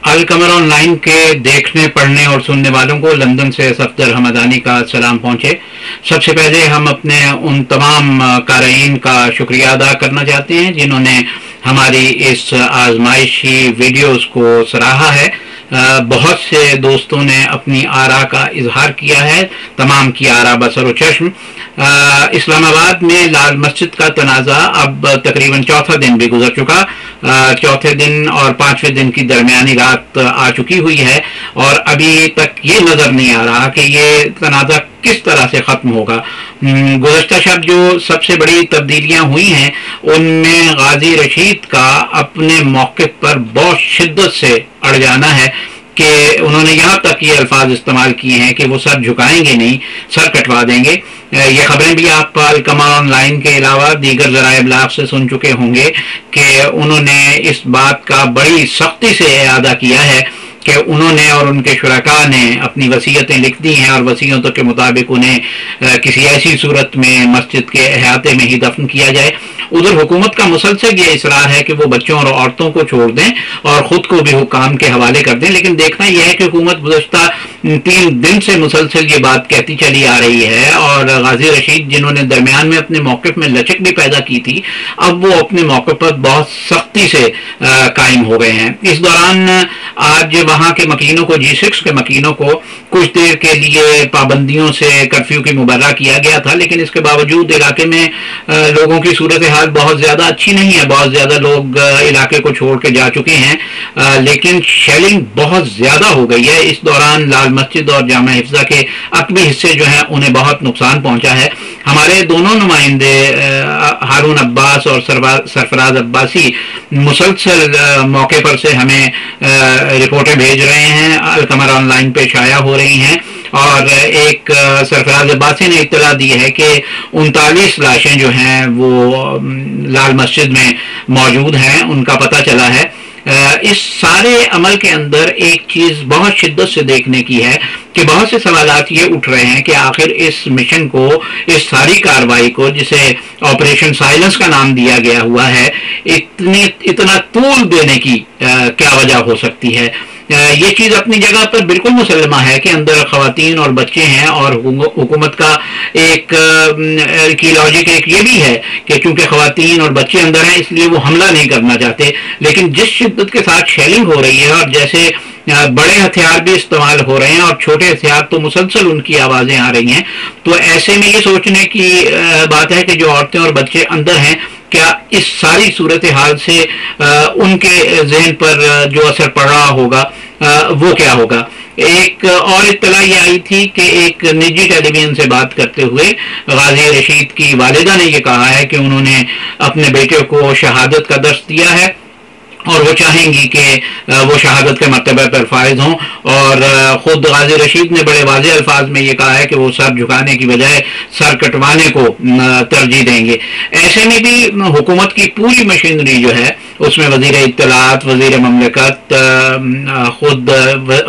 अल कमर online के देखने, पढ़ने और सुनने वालों को लंदन से सफदर हमदानी का सलाम पहुंचे। सबसे पहले हम अपने उन तमाम क़ारीन का शुक्रिया अदा करना चाहते हैं जिन्होंने हमारी इस आजमाइशी वीडियोस को सराहा है। बहुत से दोस्तों ने अपनी आरा का इजहार किया है, तमाम की आरा बसर व चश्म। इस्लामाबाद में लाल मस्जिद का तनाज़ा अब तकरीबन चौथा दिन भी गुजर चुका। चौथे दिन और पांचवें दिन की दरमियानी रात आ चुकी हुई है और अभी तक ये नजर नहीं आ रहा कि ये तनाज़ा किस तरह से खत्म होगा। गुज़श्ता शब जो सबसे बड़ी तब्दीलियां हुई हैं उनमें गाजी रशीद का अपने मौक़िफ़ पर बहुत शिद्दत से अड़ जाना है कि उन्होंने यहाँ तक ये अल्फाज इस्तेमाल किए हैं कि वो सर झुकाएंगे नहीं, सर कटवा देंगे। ये खबरें भी आप अल कमर ऑनलाइन के अलावा दीगर ज़राए इब्लाग से सुन चुके होंगे कि उन्होंने इस बात का बड़ी सख्ती से इरादा किया है कि उन्होंने और उनके शुरका ने अपनी वसीयतें लिख दी हैं और वसीयतों के मुताबिक उन्हें किसी ऐसी सूरत में मस्जिद के अहाते में ही दफन किया जाए। उधर हुकूमत का मुसलसल ये इसरार है कि वो बच्चों और औरतों को छोड़ दें और ख़ुद को भी हुक्काम के हवाले कर दें, लेकिन देखना यह है कि हुकूमत गुज़श्ता 3 दिन से मुसलसल ये बात कहती चली आ रही है और गाजी रशीद जिन्होंने दरमियान में अपने मौक़िफ़ में लचक भी पैदा की थी, अब वो अपने मौक़िफ़ पर बहुत सख्ती से कायम हो गए हैं। इस दौरान आज वहाँ के मकीनों को, G6 के मकीनों को कुछ देर के लिए पाबंदियों से कर्फ्यू की मुबर्रा किया गया था, लेकिन इसके बावजूद इलाके में लोगों की सूरत हाल बहुत ज़्यादा अच्छी नहीं है। बहुत ज़्यादा लोग इलाके को छोड़ के जा चुके हैं, लेकिन शेलिंग बहुत ज़्यादा हो गई है। इस दौरान लाल मस्जिद और जामा हिफ्ज़ा के अक़बी हिस्से जो हैं उन्हें बहुत नुकसान पहुँचा है। हमारे दोनों नुमाइंदे हारून अब्बास और सरफराज अब्बासी मुसलसल मौके पर से हमें रिपोर्टें भेज रहे हैं, अल कमर ऑनलाइन पे शाया हो रही हैं और एक सरफराज अब्बासी ने इत्तला दी है कि 39 लाशें जो हैं वो लाल मस्जिद में मौजूद हैं, उनका पता चला है। इस सारे अमल के अंदर एक चीज़ बहुत शिद्दत से देखने की है कि बहुत से सवालात ये उठ रहे हैं कि आखिर इस मिशन को, इस सारी कार्रवाई को जिसे ऑपरेशन साइलेंस का नाम दिया गया हुआ है, इतना तूल देने की क्या वजह हो सकती है। ये चीज़ अपनी जगह पर बिल्कुल मुसल्लमा है कि अंदर ख़वातीन और बच्चे हैं और हुकूमत का एक की लॉजिक एक ये भी है कि चूंकि ख़वातीन और बच्चे अंदर हैं इसलिए वो हमला नहीं करना चाहते, लेकिन जिस शिद्दत के साथ शेलिंग हो रही है और जैसे बड़े हथियार भी इस्तेमाल हो रहे हैं और छोटे हथियार तो मुसलसल उनकी आवाज़ें आ रही हैं, तो ऐसे में ये सोचने की बात है कि जो औरतें और बच्चे अंदर हैं क्या इस सारी सूरत हाल से उनके जहन पर जो असर पड़ रहा होगा वो क्या होगा। एक और इत्तला ये आई थी कि एक निजी टेलीविजन से बात करते हुए गाजी रशीद की वालिदा ने ये कहा है कि उन्होंने अपने बेटे को शहादत का दर्स दिया है और वो चाहेंगी कि वो शहादत के मर्तबे पर फायज हों और ख़ुद गाजी रशीद ने बड़े वाज़ेह अल्फाज में ये कहा है कि वो सर झुकाने की बजाय सर कटवाने को तरजीह देंगे। ऐसे में भी हुकूमत की पूरी मशीनरी जो है उसमें वज़ीर इत्तलात, वज़ीर ममलकत, ख़ुद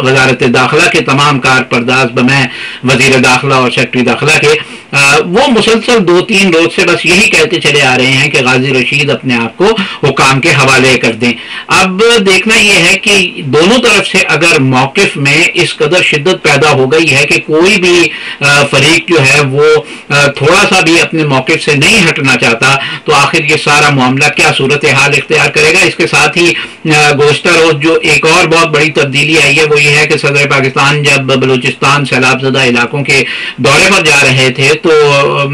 वज़ारत दाखिला के तमाम कारपरदाज बमै वज़ीर दाखिला और सेक्रेटरी दाखिला के वो मुसलसल 2-3 रोज से बस यही कहते चले आ रहे हैं कि गाजी रशीद अपने आप को हुकाम के हवाले कर दें। अब देखना यह है कि दोनों तरफ से अगर मौक़िफ़ में इस कदर शिद्दत पैदा हो गई है कि कोई भी फरीक जो है वो थोड़ा सा भी अपने मौक़िफ़ से नहीं हटना चाहता, तो आखिर ये सारा मामला क्या सूरत हाल इख्तियार करेगा। इसके साथ ही गुज़श्ता रोज जो एक और बहुत बड़ी तब्दीली आई है वो ये है कि सदर पाकिस्तान जब बलूचिस्तान सैलाबज़दा इलाकों के दौरे पर जा रहे थे तो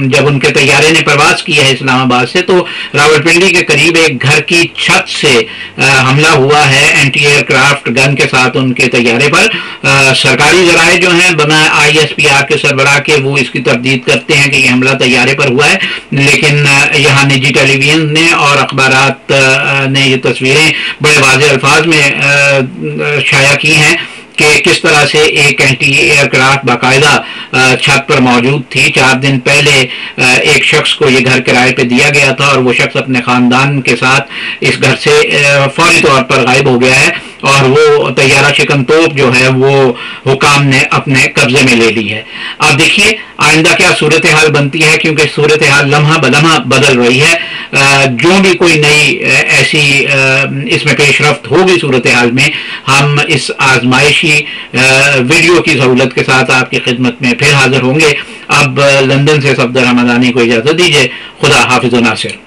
जब उनके तैयारे ने प्रवास किया है इस्लामाबाद से, तो रावलपिंडी के करीब एक घर की छत से हमला हुआ है एंटी एयरक्राफ्ट गन के साथ उनके तैयारे पर। सरकारी जराए जो हैं बना ISPR के सरबराह के वो इसकी तरदीद करते हैं कि ये हमला तैयारे पर हुआ है, लेकिन यहाँ निजी टेलीविजन ने और अखबारात ने ये तस्वीरें बड़े वाज़ेह अल्फाज में शाया की हैं कि किस तरह से एक एंटी एयरक्राफ्ट बाकायदा छत पर मौजूद थी। 4 दिन पहले एक शख्स को ये घर किराए पे दिया गया था और वो शख्स अपने ख़ानदान के साथ इस घर से फौरी तौर पर गायब हो गया है। اور وہ طیارہ شکن توپ جو ہے وہ حکام نے اپنے قبضے میں لے لی ہے۔ اب دیکھیے آئندہ کیا صورتحال بنتی ہے، کیونکہ صورتحال لمحہ بلمحہ بدل رہی ہے۔ جو بھی کوئی نئی ایسی اس میں پیش رفت ہوگی صورتحال میں، ہم اس آزمائشی ویڈیو کی سہولت کے ساتھ آپ کی خدمت میں پھر حاضر ہوں گے۔ اب لندن سے صفدر حمدانی کو اجازت دیجیے۔ خدا حافظ و ناصر۔